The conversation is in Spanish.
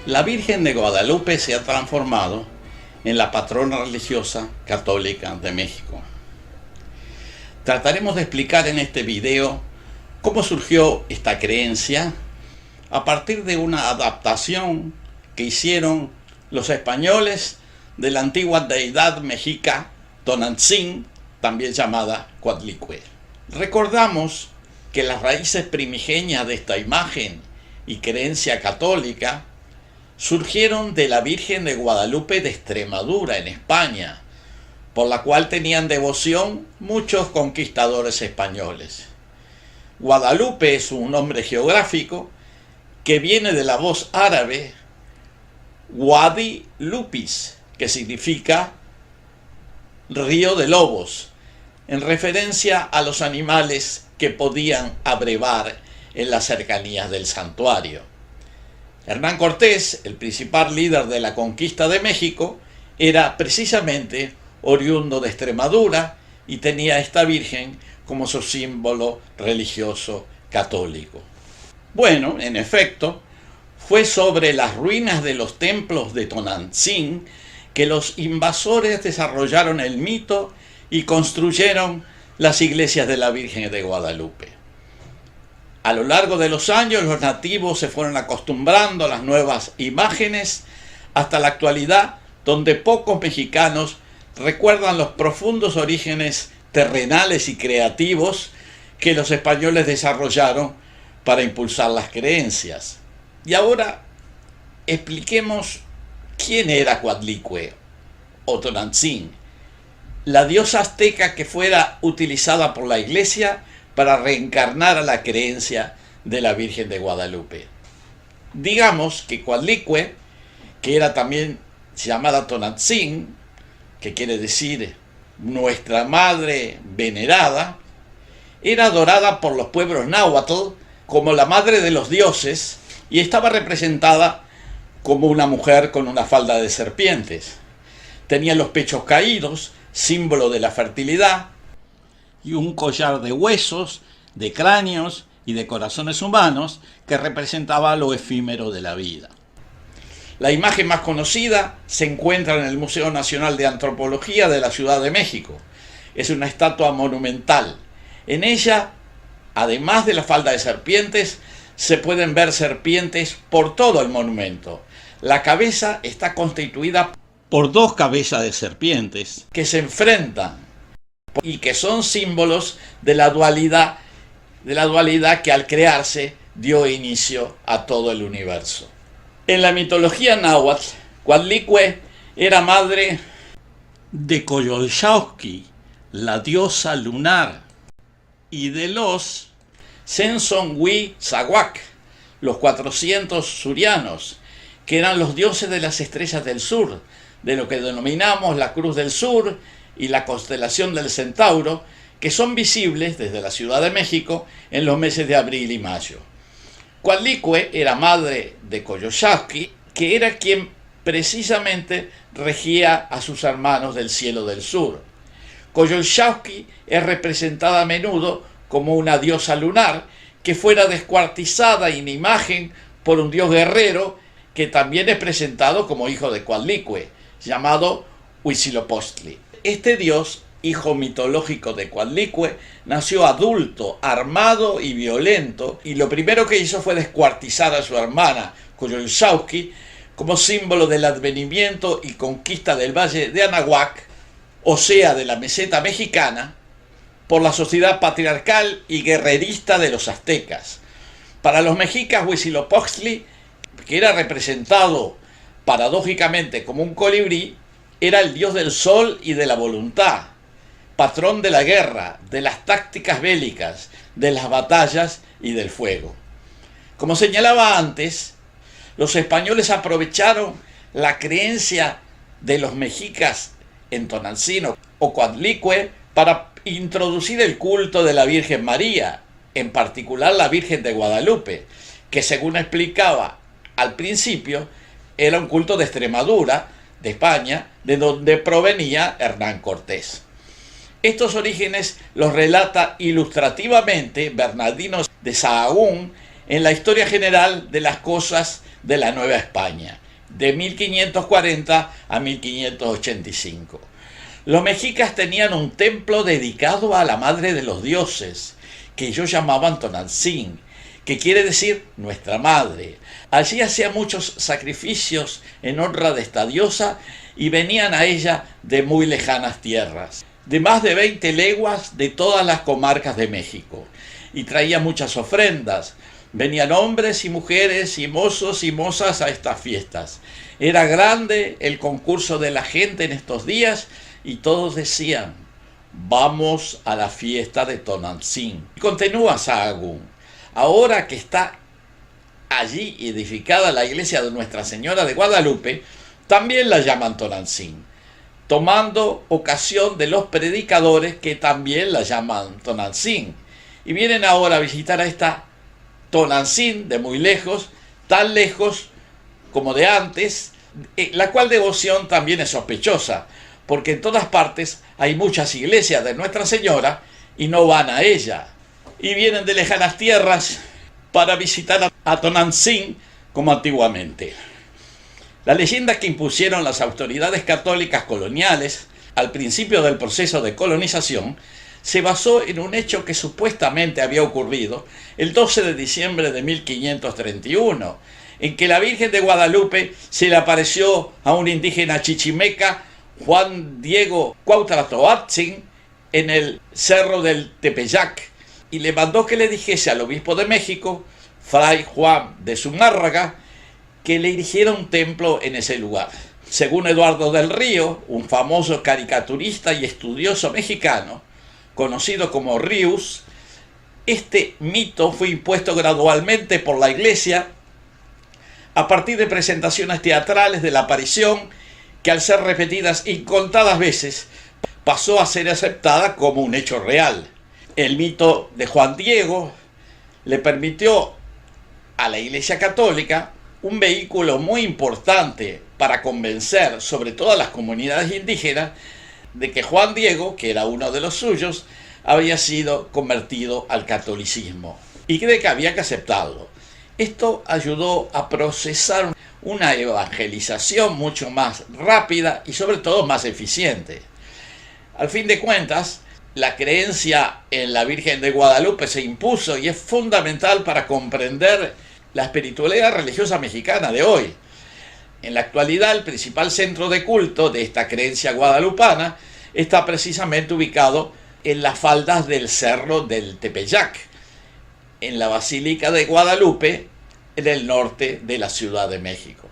La Virgen de Guadalupe se ha transformado en la patrona religiosa católica de México. Trataremos de explicar en este video cómo surgió esta creencia a partir de una adaptación que hicieron los españoles de la antigua deidad mexica Tonantzin, también llamada Coatlicue. Recordamos que las raíces primigenias de esta imagen y creencia católica surgieron de la Virgen de Guadalupe de Extremadura, en España, por la cual tenían devoción muchos conquistadores españoles. Guadalupe es un nombre geográfico que viene de la voz árabe Wadi Lupis, que significa río de lobos, en referencia a los animales que podían abrevar en las cercanías del santuario. Hernán Cortés, el principal líder de la conquista de México, era precisamente oriundo de Extremadura y tenía a esta virgen como su símbolo religioso católico. Bueno, en efecto, fue sobre las ruinas de los templos de Tonantzin que los invasores desarrollaron el mito y construyeron las iglesias de la Virgen de Guadalupe. A lo largo de los años, los nativos se fueron acostumbrando a las nuevas imágenes hasta la actualidad, donde pocos mexicanos recuerdan los profundos orígenes terrenales y creativos que los españoles desarrollaron para impulsar las creencias. Y ahora expliquemos quién era Coatlicue o Tonantzin, la diosa azteca que fuera utilizada por la Iglesia para reencarnar a la creencia de la Virgen de Guadalupe. Digamos que Coatlicue, que era también llamada Tonantzin, que quiere decir nuestra madre venerada, era adorada por los pueblos náhuatl como la madre de los dioses y estaba representada como una mujer con una falda de serpientes. Tenía los pechos caídos, símbolo de la fertilidad, y un collar de huesos, de cráneos y de corazones humanos que representaba lo efímero de la vida. La imagen más conocida se encuentra en el Museo Nacional de Antropología de la Ciudad de México. Es una estatua monumental. En ella, además de la falda de serpientes, se pueden ver serpientes por todo el monumento. La cabeza está constituida por dos cabezas de serpientes que se enfrentan y que son símbolos de la dualidad que al crearse dio inicio a todo el universo. En la mitología náhuatl, Coatlicue era madre de Coyolxauhqui, la diosa lunar, y de los Sensonhuitzahuac, los 400 surianos, que eran los dioses de las estrellas del sur, de lo que denominamos la Cruz del Sur y la constelación del Centauro, que son visibles desde la Ciudad de México en los meses de abril y mayo. Coatlicue era madre de Coyolxauhqui, que era quien precisamente regía a sus hermanos del cielo del sur. Coyolxauhqui es representada a menudo como una diosa lunar que fuera descuartizada en imagen por un dios guerrero que también es presentado como hijo de Coatlicue, llamado Huitzilopochtli. Este dios, hijo mitológico de Coatlicue, nació adulto, armado y violento, y lo primero que hizo fue descuartizar a su hermana, Coyolxauhqui, como símbolo del advenimiento y conquista del valle de Anahuac, o sea, de la meseta mexicana, por la sociedad patriarcal y guerrerista de los aztecas. Para los mexicas, Huitzilopochtli, que era representado paradójicamente como un colibrí, era el dios del sol y de la voluntad, patrón de la guerra, de las tácticas bélicas, de las batallas y del fuego. Como señalaba antes, los españoles aprovecharon la creencia de los mexicas en Tonantzin o Coatlicue para introducir el culto de la Virgen María, en particular la Virgen de Guadalupe, que según explicaba al principio era un culto de Extremadura, de España, de donde provenía Hernán Cortés. Estos orígenes los relata ilustrativamente Bernardino de Sahagún en la historia general de las cosas de la Nueva España, de 1540 a 1585. Los mexicas tenían un templo dedicado a la Madre de los Dioses, que ellos llamaban Tonantzin, que quiere decir nuestra madre. Allí hacían muchos sacrificios en honra de esta diosa y venían a ella de muy lejanas tierras, de más de 20 leguas de todas las comarcas de México, y traían muchas ofrendas. Venían hombres y mujeres y mozos y mozas a estas fiestas. Era grande el concurso de la gente en estos días y todos decían: vamos a la fiesta de Tonantzin. Y continúa Sahagún: ahora que está allí edificada la iglesia de Nuestra Señora de Guadalupe, también la llaman Tonantzin, tomando ocasión de los predicadores que también la llaman Tonantzin. Y vienen ahora a visitar a esta Tonantzin de muy lejos, tan lejos como de antes, la cual devoción también es sospechosa, porque en todas partes hay muchas iglesias de Nuestra Señora y no van a ella. Y vienen de lejanas tierras para visitar a Tonantzin como antiguamente. La leyenda que impusieron las autoridades católicas coloniales al principio del proceso de colonización se basó en un hecho que supuestamente había ocurrido el 12 de diciembre de 1531, en que la Virgen de Guadalupe se le apareció a un indígena chichimeca, Juan Diego Cuauhtlatoatzin, en el cerro del Tepeyac, y le mandó que le dijese al obispo de México, Fray Juan de Zumárraga, que le erigiera un templo en ese lugar. Según Eduardo del Río, un famoso caricaturista y estudioso mexicano, conocido como Rius, este mito fue impuesto gradualmente por la Iglesia a partir de presentaciones teatrales de la aparición que, al ser repetidas incontadas veces, pasó a ser aceptada como un hecho real. El mito de Juan Diego le permitió a la Iglesia Católica un vehículo muy importante para convencer sobre todo a las comunidades indígenas de que Juan Diego, que era uno de los suyos, había sido convertido al catolicismo y de que había que aceptarlo. Esto ayudó a procesar una evangelización mucho más rápida y sobre todo más eficiente. Al fin de cuentas, la creencia en la Virgen de Guadalupe se impuso y es fundamental para comprender la espiritualidad religiosa mexicana de hoy. En la actualidad, el principal centro de culto de esta creencia guadalupana está precisamente ubicado en las faldas del cerro del Tepeyac, en la Basílica de Guadalupe, en el norte de la Ciudad de México.